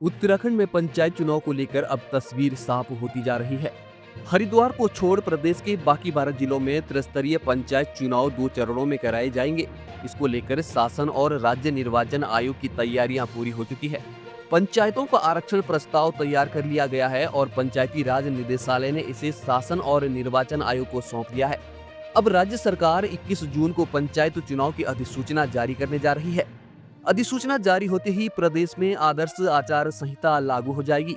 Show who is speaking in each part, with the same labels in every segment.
Speaker 1: उत्तराखंड में पंचायत चुनाव को लेकर अब तस्वीर साफ होती जा रही है। हरिद्वार को छोड़ प्रदेश के बाकी 12 जिलों में त्रिस्तरीय पंचायत चुनाव 2 चरणों में कराए जाएंगे। इसको लेकर शासन और राज्य निर्वाचन आयोग की तैयारियां पूरी हो चुकी है। पंचायतों का आरक्षण प्रस्ताव तैयार कर लिया गया है और पंचायती राज निदेशालय ने इसे शासन और निर्वाचन आयोग को सौंप दिया है। अब राज्य सरकार 21 जून को पंचायत चुनाव की अधिसूचना जारी करने जा रही है। अधिसूचना जारी होते ही प्रदेश में आदर्श आचार संहिता लागू हो जाएगी।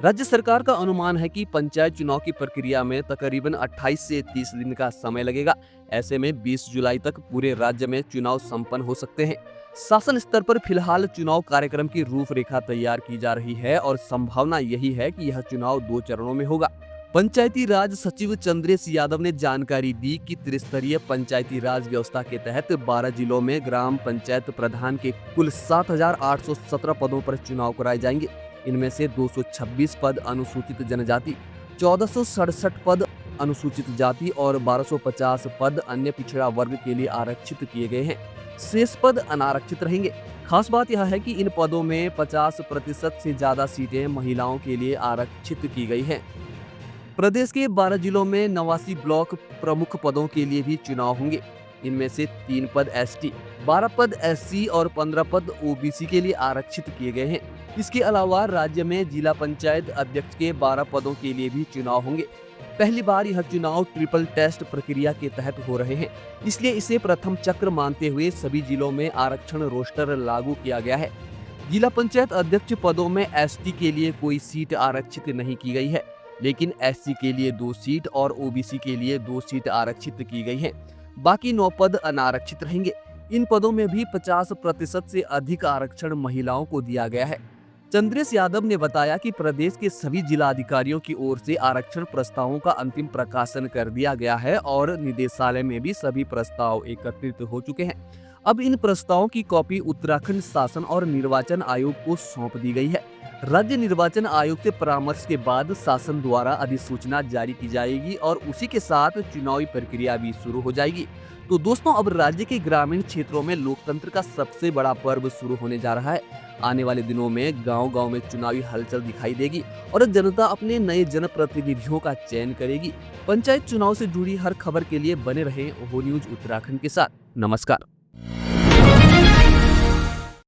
Speaker 1: राज्य सरकार का अनुमान है कि पंचायत चुनाव की प्रक्रिया में तकरीबन 28 से 30 दिन का समय लगेगा। ऐसे में 20 जुलाई तक पूरे राज्य में चुनाव संपन्न हो सकते हैं। शासन स्तर पर फिलहाल चुनाव कार्यक्रम की रूपरेखा तैयार की जा रही है और संभावना यही है कि यह चुनाव 2 चरणों में होगा। पंचायती राज सचिव चंद्रेश यादव ने जानकारी दी कि त्रिस्तरीय पंचायती राज व्यवस्था के तहत 12 जिलों में ग्राम पंचायत प्रधान के कुल 7,817 पदों पर चुनाव कराए जाएंगे। इनमें से 226 पद अनुसूचित जनजाति, 1467 पद अनुसूचित जाति और 1250 पद अन्य पिछड़ा वर्ग के लिए आरक्षित किए गए हैं। शेष पद अनारक्षित रहेंगे। खास बात यह है कि इन पदों में 50% से ज्यादा सीटें महिलाओं के लिए आरक्षित की गई हैं। प्रदेश के 12 जिलों में 89 ब्लॉक प्रमुख पदों के लिए भी चुनाव होंगे। इनमें से 3 पद एसटी, 12 पद एससी और 15 पद ओबीसी के लिए आरक्षित किए गए हैं। इसके अलावा राज्य में जिला पंचायत अध्यक्ष के 12 पदों के लिए भी चुनाव होंगे। पहली बार यह चुनाव ट्रिपल टेस्ट प्रक्रिया के तहत हो रहे हैं, इसलिए इसे प्रथम चक्र मानते हुए सभी जिलों में आरक्षण रोस्टर लागू किया गया है। जिला पंचायत अध्यक्ष पदों में एसटी के लिए कोई सीट आरक्षित नहीं की गई है, लेकिन एससी के लिए 2 सीट और ओबीसी के लिए 2 सीट आरक्षित की गई हैं। बाकी 9 पद अनारक्षित रहेंगे। इन पदों में भी 50% से अधिक आरक्षण महिलाओं को दिया गया है। चंद्रेश यादव ने बताया कि प्रदेश के सभी जिला अधिकारियों की ओर से आरक्षण प्रस्तावों का अंतिम प्रकाशन कर दिया गया है और निदेशालय में भी सभी प्रस्ताव एकत्रित हो चुके हैं। अब इन प्रस्तावों की कॉपी उत्तराखंड शासन और निर्वाचन आयोग को सौंप दी गई है। राज्य निर्वाचन आयोग से परामर्श के बाद शासन द्वारा अधिसूचना जारी की जाएगी और उसी के साथ चुनावी प्रक्रिया भी शुरू हो जाएगी। तो दोस्तों, अब राज्य के ग्रामीण क्षेत्रों में लोकतंत्र का सबसे बड़ा पर्व शुरू होने जा रहा है। आने वाले दिनों में गांव-गांव में चुनावी हलचल दिखाई देगी और जनता अपने नए जनप्रतिनिधियों का चयन करेगी। पंचायत चुनाव से जुड़ी हर खबर के लिए बने रहें ओ न्यूज उत्तराखंड के साथ। नमस्कार।